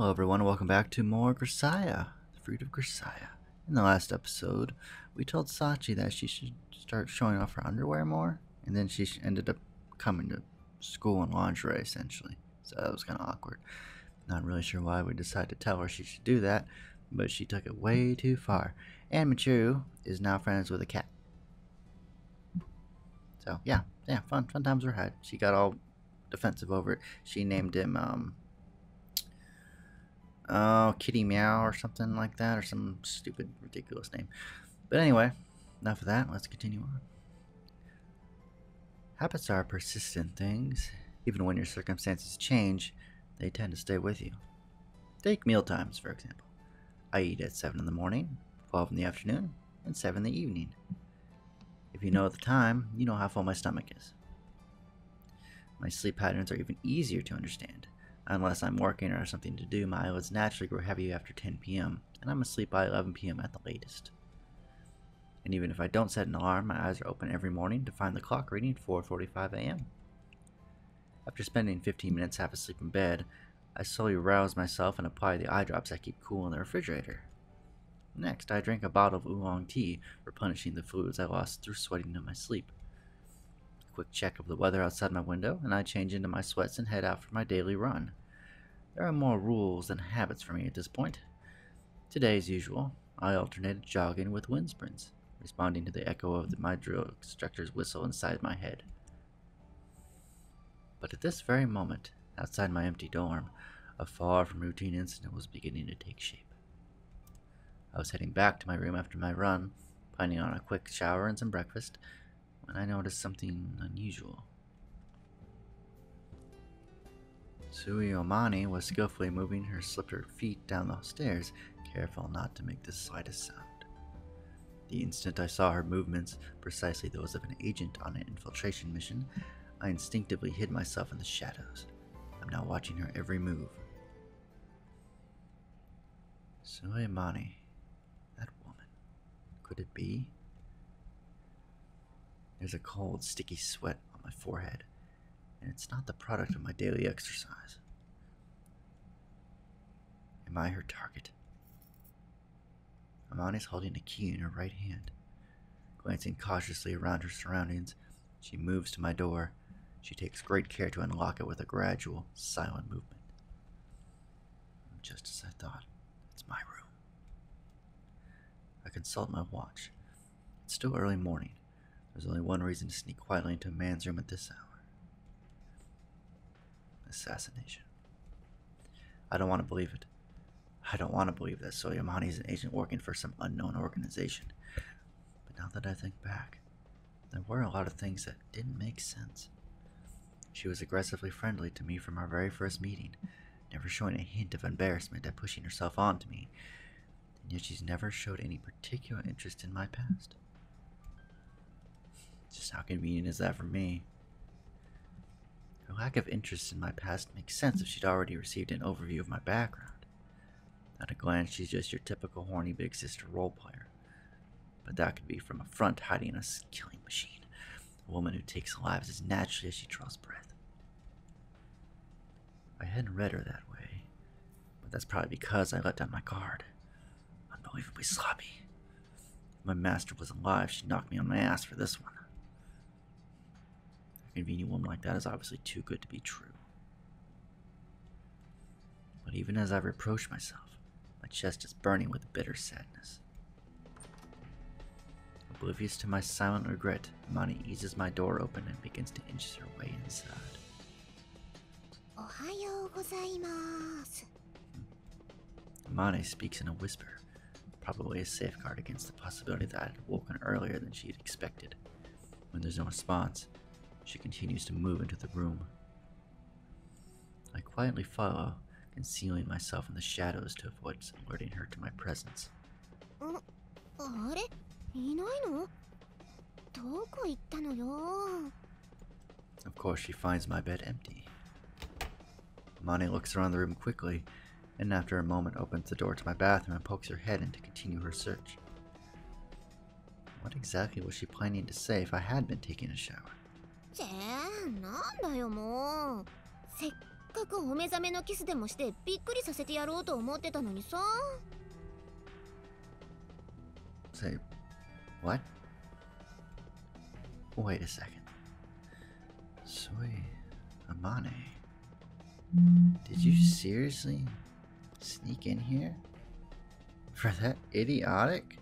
Hello everyone, welcome back to more Grisaia, the Fruit of Grisaia. In the last episode, we told Sachi that she should start showing off her underwear more, and then she ended up coming to school in lingerie, essentially. So that was kind of awkward. Not really sure why we decided to tell her she should do that, but she took it way too far. And Michiru is now friends with a cat. So yeah, fun times were had. She got all defensive over it. She named him, Kitty Meow or something like that, or some stupid, ridiculous name. But anyway, enough of that. Let's continue on. Habits are persistent things. Even when your circumstances change, they tend to stay with you. Take meal times, for example. I eat at 7 in the morning, 12 in the afternoon, and 7 in the evening. If you know the time, you know how full my stomach is. My sleep patterns are even easier to understand. Unless I'm working or have something to do, my eyelids naturally grow heavy after 10 p.m., and I'm asleep by 11 p.m. at the latest. And even if I don't set an alarm, my eyes are open every morning to find the clock reading 4:45 a.m. After spending 15 minutes half asleep in bed, I slowly rouse myself and apply the eye drops I keep cool in the refrigerator. Next, I drink a bottle of oolong tea, replenishing the fluids I lost through sweating in my sleep. A quick check of the weather outside my window, and I change into my sweats and head out for my daily run. There are more rules than habits for me at this point. Today, as usual, I alternated jogging with wind sprints, responding to the echo of my drill instructor's whistle inside my head. But at this very moment, outside my empty dorm, a far from routine incident was beginning to take shape. I was heading back to my room after my run, planning on a quick shower and some breakfast, when I noticed something unusual. Omani was skillfully moving her slippered feet down the stairs, careful not to make the slightest sound. The instant I saw her movements, precisely those of an agent on an infiltration mission, I instinctively hid myself in the shadows. I'm now watching her every move. Amane, that woman. Could it be? There's a cold, sticky sweat on my forehead, and it's not the product of my daily exercise. Am I her target? Amane is holding a key in her right hand. Glancing cautiously around her surroundings, she moves to my door. She takes great care to unlock it with a gradual, silent movement. Just as I thought, it's my room. I consult my watch. It's still early morning. There's only one reason to sneak quietly into a man's room at this hour. Assassination. I don't want to believe it. I don't want to believe that Soleimani is an agent working for some unknown organization. But now that I think back, there were a lot of things that didn't make sense. She was aggressively friendly to me from our very first meeting, never showing a hint of embarrassment at pushing herself onto me, and yet she's never showed any particular interest in my past. Just how convenient is that for me? Her lack of interest in my past makes sense if she'd already received an overview of my background. At a glance, she's just your typical horny big sister role player. But that could be from a front hiding a killing machine, a woman who takes lives as naturally as she draws breath. I hadn't read her that way, but that's probably because I let down my guard. Unbelievably sloppy. If my master was alive, she'd knock me on my ass for this one. A convenient woman like that is obviously too good to be true. But even as I reproach myself, my chest is burning with bitter sadness. Oblivious to my silent regret, Amane eases my door open and begins to inch her way inside. Amane speaks in a whisper, probably a safeguard against the possibility that I had woken earlier than she had expected. When there's no response, she continues to move into the room. I quietly follow, concealing myself in the shadows to avoid alerting her to my presence. Of course, she finds my bed empty. Amane looks around the room quickly, and after a moment opens the door to my bathroom and pokes her head in to continue her search. What exactly was she planning to say if I had been taking a shower? かくお目覚めのキスでもしてびっくりさせてやろうと思ってたのにさ。Say, what? Wait a second. Soy Amane. Did you seriously sneak in here? For that idiotic?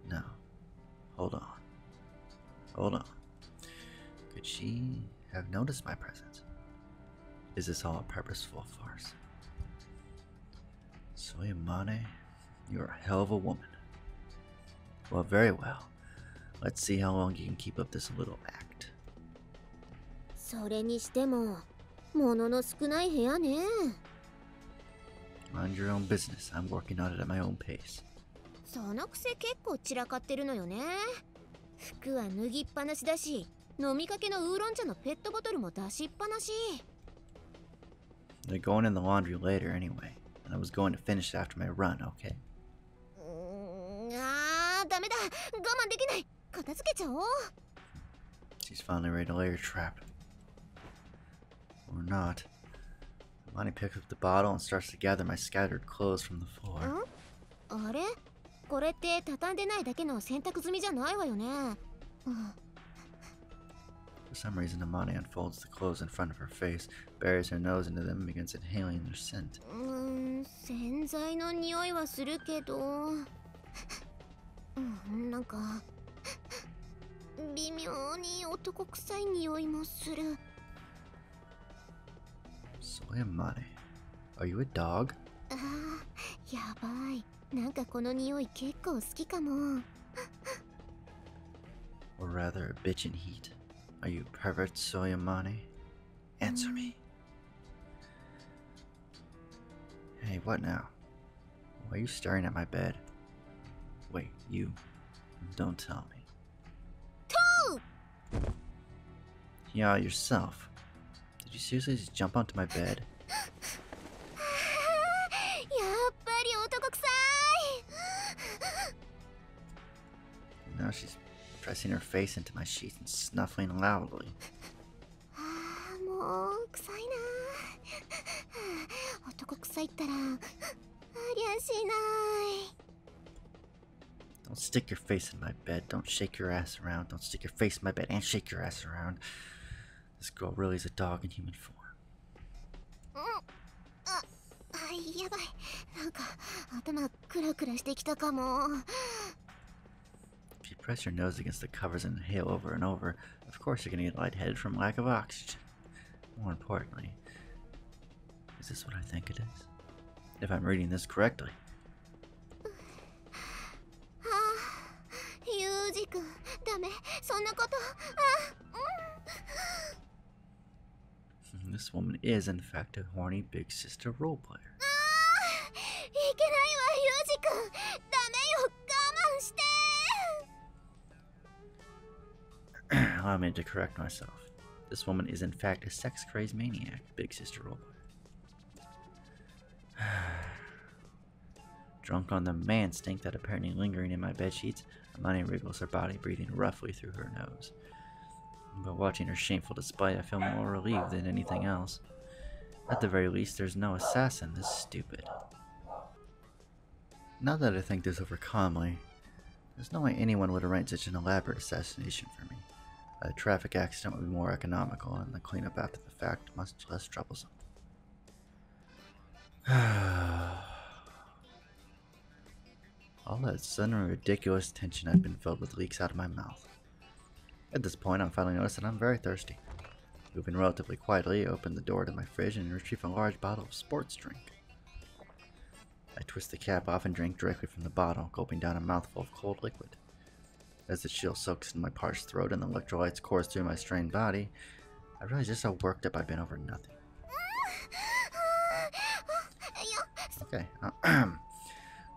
No. Hold on. Hold on. Could she have noticed my presence? Is this all a purposeful farce? Soy Amane, you're a hell of a woman. Well, very well. Let's see how long you can keep up this little act. それにしても、物の少ない部屋ね。Mind your own business. I'm working on it at my own pace. そのくせ結構散らかってるのよね。服は脱ぎっぱなしだし、飲みかけのウーロン茶のペットボトルも出しっぱなし。They're going in the laundry later anyway, and I was going to finish it after my run, okay? ダメだ。我慢できない。片付けちゃおう。She's finally ready to lay her trap. Or not. Amani picks up the bottle and starts to gather my scattered clothes from the floor. あれ？これって畳んでないだけの洗濯済みじゃないわよね。For some reason, Amani unfolds the clothes in front of her face, buries her nose into them, and begins inhaling their scent. 洗剤の匂いはするけど、なんか微妙に男臭い匂いもする。Soy Amane, are you a dog? やばい。なんかこの匂い結構好きかも。Or rather, a bitch in heat. Are you a pervert, Soy Amane? Answer me. Hey, what now? Why are you staring at my bed? Wait, you. Don't tell me. Yeah, yourself. Did you seriously just jump onto my bed? やっぱり男臭い。 Now she's pressing her face into my sheets and snuffling loudly. もう臭いな。男臭いったらありゃしない。 Don't stick your face in my bed. Don't shake your ass around. Don't stick your face in my bed and shake your ass around. This girl really is a dog in human form. やばい。なんか頭クラクラしてきたかも。 If you press your nose against the covers and inhale over and over, of course you're going to get lightheaded from lack of oxygen. More importantly, is this what I think it is? If I'm reading this correctly. ユージ君、ダメ。そんなこと。This woman is, in fact, a horny big sister role player. いけないわ、ユージ君。ダメよ、我慢して。Allow me to correct myself. This woman is, in fact, a sex-crazed maniac, big sister role player. Drunk on the man stink that apparently lingering in my bedsheets, Amani wriggles her body, breathing roughly through her nose. But watching her shameful display, I feel more relieved than anything else. At the very least, there's no assassin this stupid. Now that I think this over calmly, there's no way anyone would arrange such an elaborate assassination for me. A traffic accident would be more economical, and the cleanup after the fact much less troublesome. All that sudden ridiculous tension had been filled with leaks out of my mouth. At this point, I'm finally noticed that I'm very thirsty. Moving relatively quietly, I open the door to my fridge and retrieve a large bottle of sports drink. I twist the cap off and drink directly from the bottle, gulping down a mouthful of cold liquid. As the chill soaks into my parched throat and the electrolytes course through my strained body, I realize just how worked up I've been over nothing. Okay,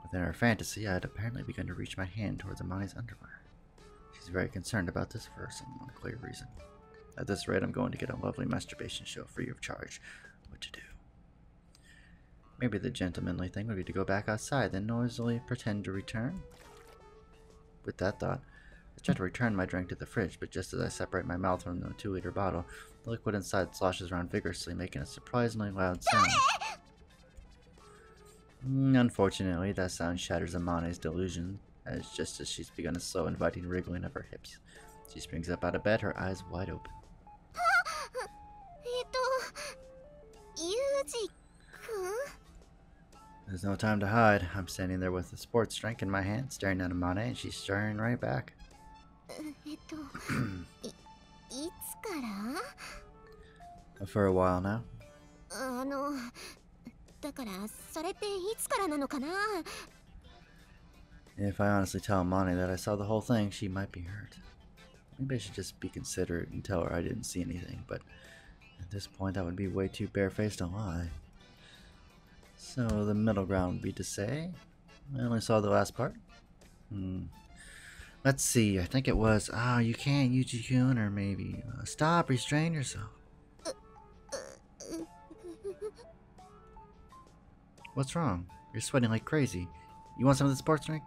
within her fantasy, I had apparently begun to reach my hand towards Amani's underwear. She's very concerned about this for some unclear reason. At this rate, I'm going to get a lovely masturbation show free of charge. What to do? Maybe the gentlemanly thing would be to go back outside, then noisily pretend to return? With that thought, I try to return my drink to the fridge, but just as I separate my mouth from the 2-liter bottle, the liquid inside sloshes around vigorously, making a surprisingly loud sound. Unfortunately, that sound shatters Amane's delusion, as just as she's begun a slow, inviting wriggling of her hips. She springs up out of bed, her eyes wide open. There's no time to hide. I'm standing there with a sports drink in my hand, staring at Amane, and she's staring right back. For a while now. If I honestly tell Amane that I saw the whole thing, she might be hurt. Maybe I should just be considerate and tell her I didn't see anything, but at this point that would be way too barefaced to lie. So the middle ground would be to say, I only saw the last part. Let's see, I think it was, you can't, Yuji-kun, or maybe, stop, restrain yourself. What's wrong? You're sweating like crazy. You want some of the sports drink?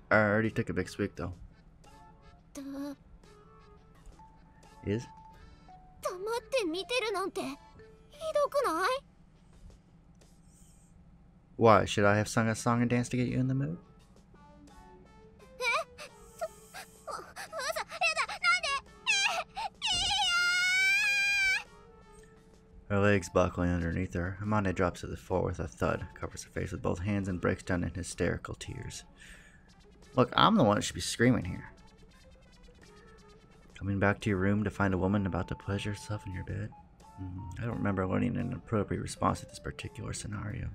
I already took a big swig, though. Is? Why? Should I have sung a song and danced to get you in the mood? Her legs buckling underneath her, Amane drops to the floor with a thud, covers her face with both hands, and breaks down in hysterical tears. Look, I'm the one that should be screaming here. Coming back to your room to find a woman about to pleasure herself in your bed? I don't remember learning an appropriate response to this particular scenario.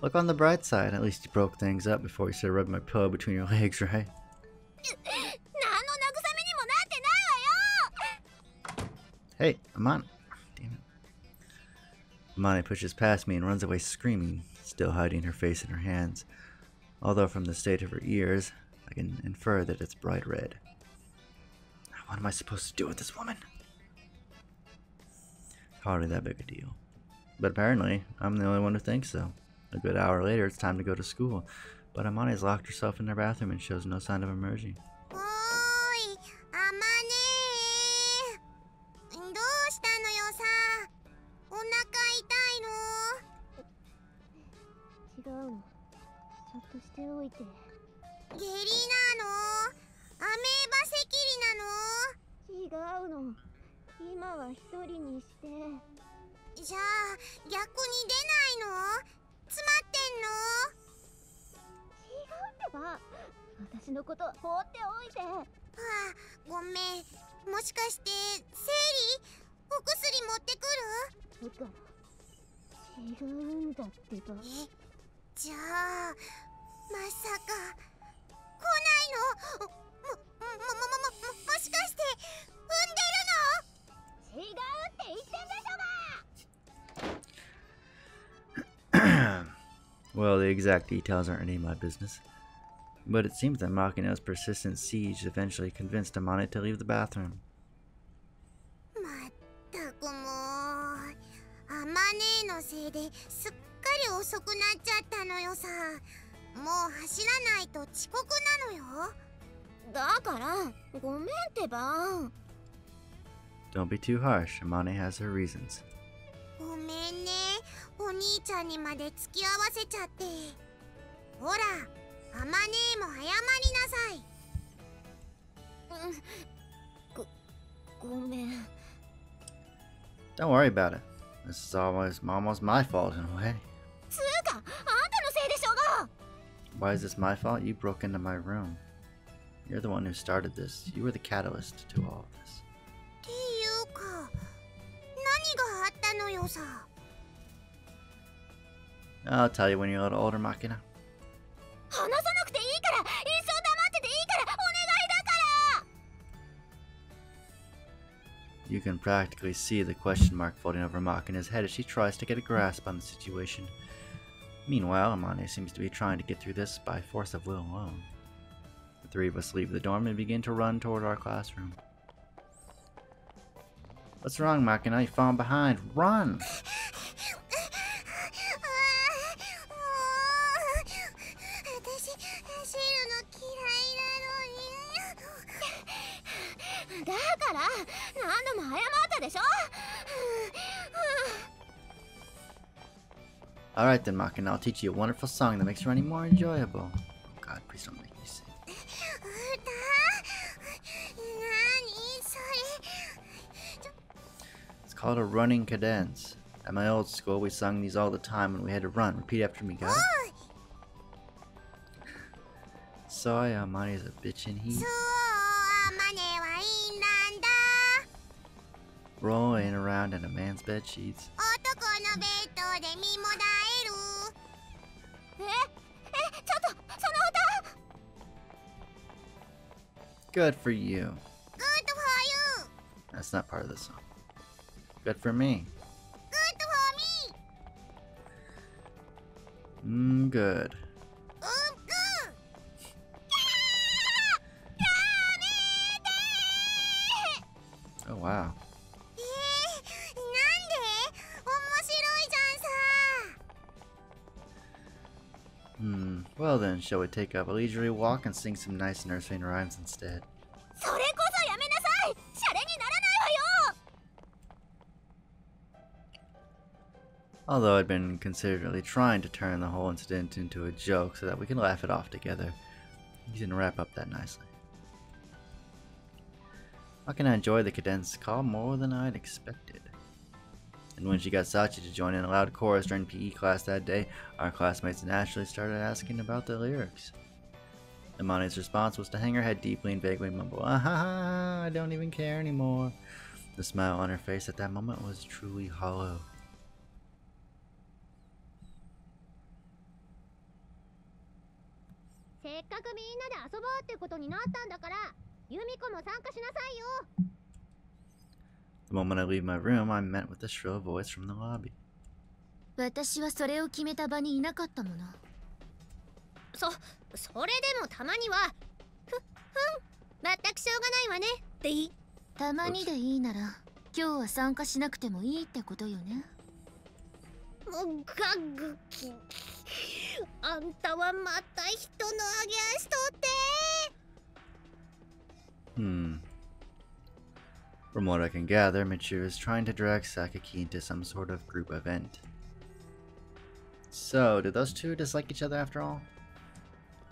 Look on the bright side, at least you broke things up before you started rubbing my pillow between your legs, right? Hey, Amane. Damn it. Amane pushes past me and runs away screaming, still hiding her face in her hands. Although from the state of her ears, I can infer that it's bright red. What am I supposed to do with this woman? Hardly that big a deal. But apparently, I'm the only one who thinks so. A good hour later, it's time to go to school, but Amane's locked herself in her bathroom and shows no sign of emerging. Well, the exact details aren't any of my business. But it seems that Makino's persistent siege eventually convinced Amane to leave the bathroom. Don't be too harsh. Amane has her reasons. Don't worry about it. This is almost my fault in a way. Why is this my fault? You broke into my room. You're the one who started this. You were the catalyst to all of this. I'll tell you when you're a little older, Makina. You can practically see the question mark floating over Makina's head as she tries to get a grasp on the situation. Meanwhile, Amane seems to be trying to get through this by force of will alone. The three of us leave the dorm and begin to run toward our classroom. What's wrong, Makina? You've fallen behind. Run! だから何度も謝ったでしょ。 Alright then, Machina, I'll teach you a wonderful song that makes running more enjoyable. Oh god, please don't make me sing. It's called a running cadence. At my old school, we sung these all the time when we had to run. Repeat after me, got it? Soy Amane is a bitch in heat. Rolling around in a man's bed sheets. Good for you. Good for you. That's not part of the song. Good for me. Good for me. Good. Good. Oh wow. Well then, shall we take up a leisurely walk and sing some nice nursing rhymes instead? Although I'd been considerately trying to turn the whole incident into a joke so that we can laugh it off together, he didn't wrap up that nicely. How can I enjoy the cadence call more than I'd expected? And when she got Sachi to join in a loud chorus during PE class that day, our classmates naturally started asking about the lyrics. Amane's response was to hang her head deeply and vaguely mumble, "Ah ha ha, I don't even care anymore." The smile on her face at that moment was truly hollow. The moment I leave my room, I'm met with a shrill voice from the lobby. 私はそれを決めた場にいなかったもの。それでもたまには全くしょうがないわねっていい。たまにでいいなら今日は参加しなくてもいいってことよね。もうガグキ。あんたはまた人の揚げ足取って。From what I can gather, Michiru is trying to drag Sakaki into some sort of group event. So, do those two dislike each other after all?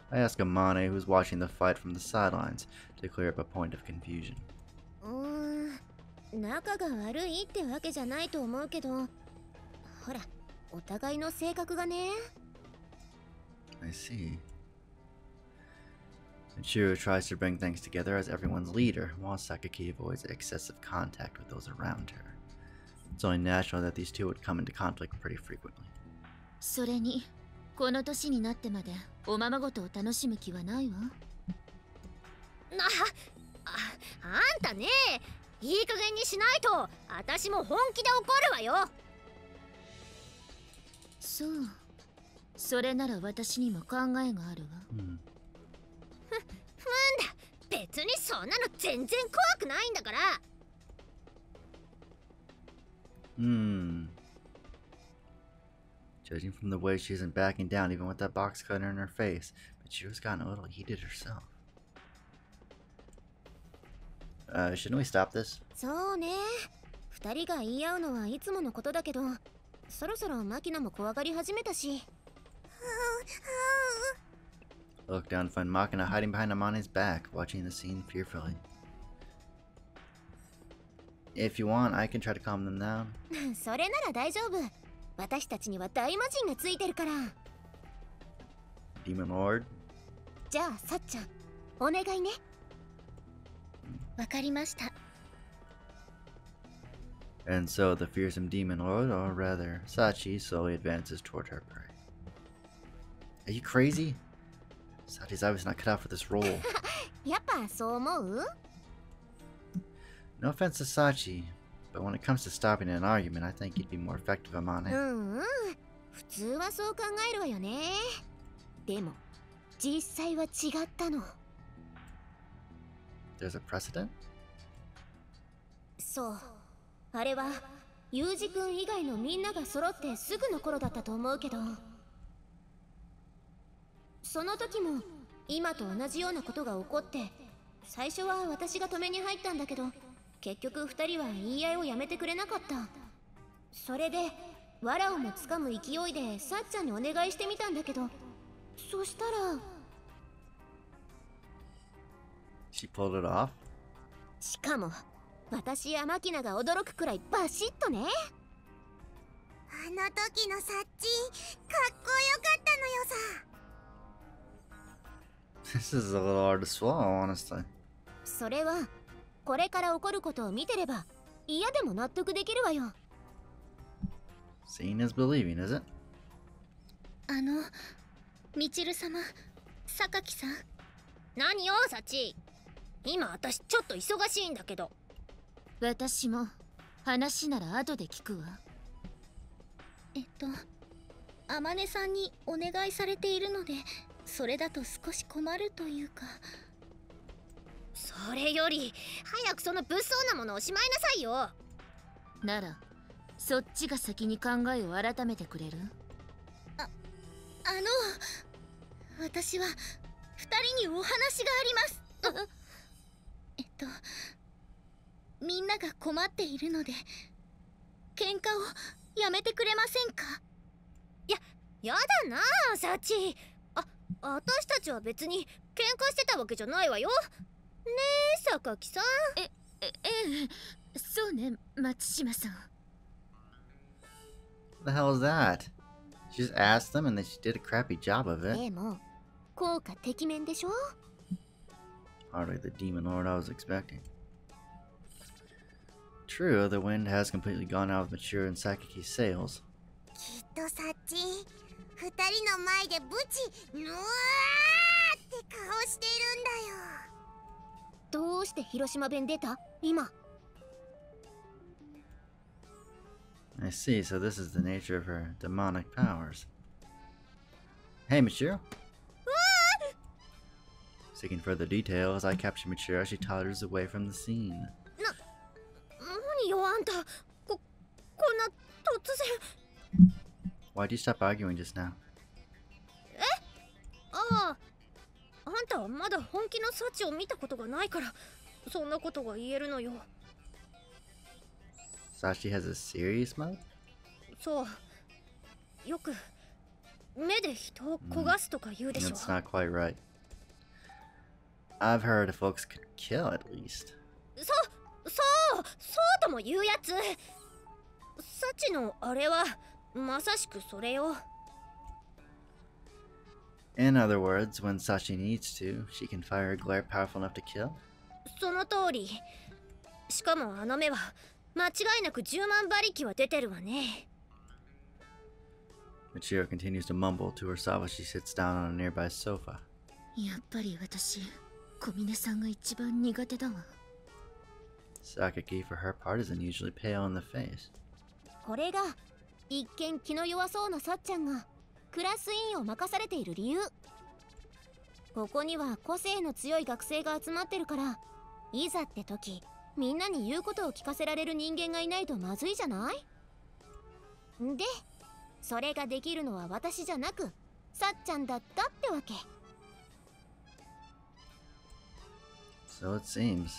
I ask Amane, who's watching the fight from the sidelines, to clear up a point of confusion. 仲が悪いってわけじゃないと思うけど、ほら、お互いの性格がね。I see. Michiru tries to bring things together as everyone's leader, while Sakaki avoids excessive contact with those around her. It's only natural that these two would come into conflict pretty frequently. それに、この年になってまでおままごとを楽しむ気はないわ。あんたね、いい加減にしないと、私も本気で怒るわよ。そう、それなら私にも考えがあるわ。別にそんなの全然怖くないんだから。Judging from the way she isn't backing down even with that box cutter in her face, Michiru's gotten a little heated herself. Shouldn't we stop this? そうね。二人が言い合うのはいつものことだけど、そろそろマキナも怖がり始めたし。I look down to find Machina hiding behind Amane's back, watching the scene fearfully. If you want, I can try to calm them down. それなら大丈夫。私たちには大魔神がついてるから。Demon Lord? じゃあ、さっちゃん、お願いね。わかりました。And so the fearsome Demon Lord, or rather, Sachi, slowly advances toward her prey. Are you crazy? Sachi's obviously not cut out for this role. やっぱそう思う？ No offense to Sachi, but when it comes to stopping an argument, I think you'd be more effective, Amane. 普通はそう考えるわよね。でも、実際は違ったの。There's a precedent? そう。あれは、ユウジ君以外のみんなが揃ってすぐの頃だったと思うけど。その時も今と同じようなことが起こって、最初は私が止めに入ったんだけど、結局2人は言い合いをやめてくれなかった。それで藁をもつかむ勢いでさっちゃんにお願いしてみたんだけど、そしたら She pulled it off? しかも私やマキナが驚くくらいバシッとね。あの時のサッチかっこよかったのよさ。 This is a little hard to swallow, honestly. それはこれから起こることを見てれば嫌でも納得できるわよ。Seeing is believing, is it? みちる様、榊さん。何よサチ、今私ちょっと忙しいんだけど。私も話なら後で聞くわ。あまねさんにお願いされているので、それだと少し困るというか。それより早くその物騒なものをしまいなさいよ。ならそっちが先に考えを改めてくれる？私は2人にお話があります。みんなが困っているので喧嘩をやめてくれませんか？やだなあサチ。私たちは別に喧嘩してたわけじゃないわよ。ねえ榊さん。ええ、そうね松島さん。 What the hell is that? She just asked them and then she did a crappy job of it. でも効果てきめんでしょ。 Hardly the demon lord I was expecting. True, the wind has completely gone out of Mature and Sakiki's sails. きっとサッチ、2人の前でブチぬわーって顔してるんだよ。どうして広島弁出た今？ I see, so this is the nature of her demonic powers. Hey, Mature. Seeking further details, I capture Mature as she totters away from the scene. 何よあんた、こんな突然。Why'd you stop arguing just now? あんたはまだ本気のサチを見たことがないから、そんなことが言えるのよ。Sachi has a serious mouth? そう。よく目で人を焦がすとか言うでしょ。That's not quite right. I've heard folks could kill at least. そうとも言うやつ。サチのあれはまさしくそれよ。In other words, when Sachi needs to, she can fire a glare powerful enough to kill? その通り。しかもあの目は間違いなく10万馬力は出てるわね。Michiro continues to mumble to herself as she sits down on a nearby sofa. やっぱり私、小峰さんが一番苦手だわ。Sakaki, for her part, is unusually pale in the face. これが一見気の弱そうなさっちゃんがクラス委員を任されている理由。ここには個性の強い学生が集まってるから、いざって時みんなに言うことを聞かせられる人間がいないとまずいじゃない？で、それができるのは私じゃなくさっちゃんだったってわけ。 So it seems.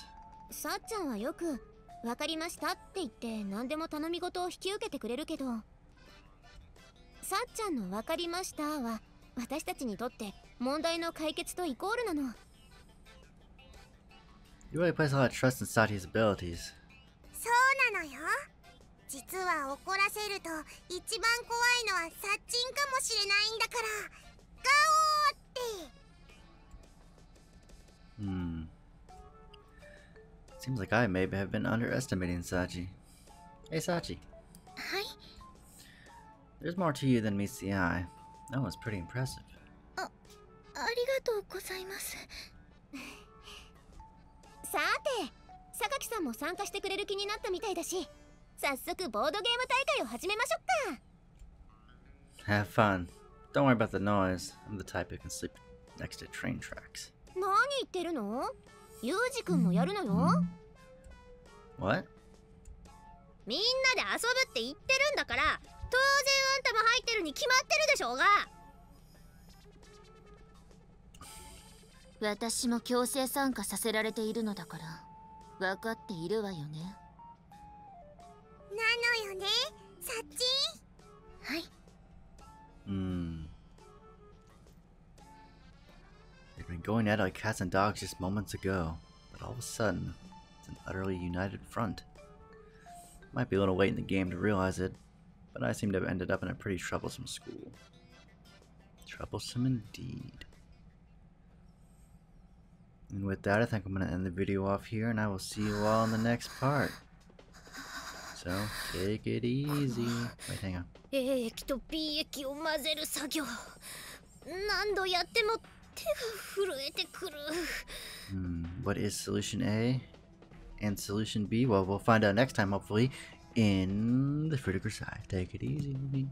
さっちゃんはよく分かりましたって言って何でも頼み事を引き受けてくれるけど、さっちゃんの分かりましたは私たちにとって問題の解決とイコールなの。 You really place a lot of trust in Sachi's abilities. そうなのよ。実は怒らせると一番怖いのはサッチンかもしれないんだから。ガオーって。Seems like I may have been underestimating Sachi. Hey, Sachi. Hi. There's more to you than meets the eye. That was pretty impressive. ありがとうございます。さて、榊さんも参加してくれる気になったみたいだし、早速ボードゲーム大会を始めましょうか。Have fun. Don't worry about the noise. I'm the type who can sleep next to train tracks. 何言ってるの？ユージ君もやるのよ。What? みんなで遊ぶって言ってるんだから、当然あんたも入ってるに決まってるでしょうが。私も強制参加させられているのだから分かっているわよね。なのよね、サッチン。はい。They've been going at it like cats and dogs just moments ago, but all of a sudden, it's an utterly united front. Might be a little late in the game to realize it, but I seem to have ended up in a pretty troublesome school. Troublesome indeed. And with that, I think I'm going to end the video off here, and I will see you all in the next part. So, take it easy. Wait, hang on. A 液と B 液を混ぜる作業。何度やっても手が震えてくる。What is solution A and solution B? Well, we'll find out next time, hopefully, in the Grisaia. Take it easy.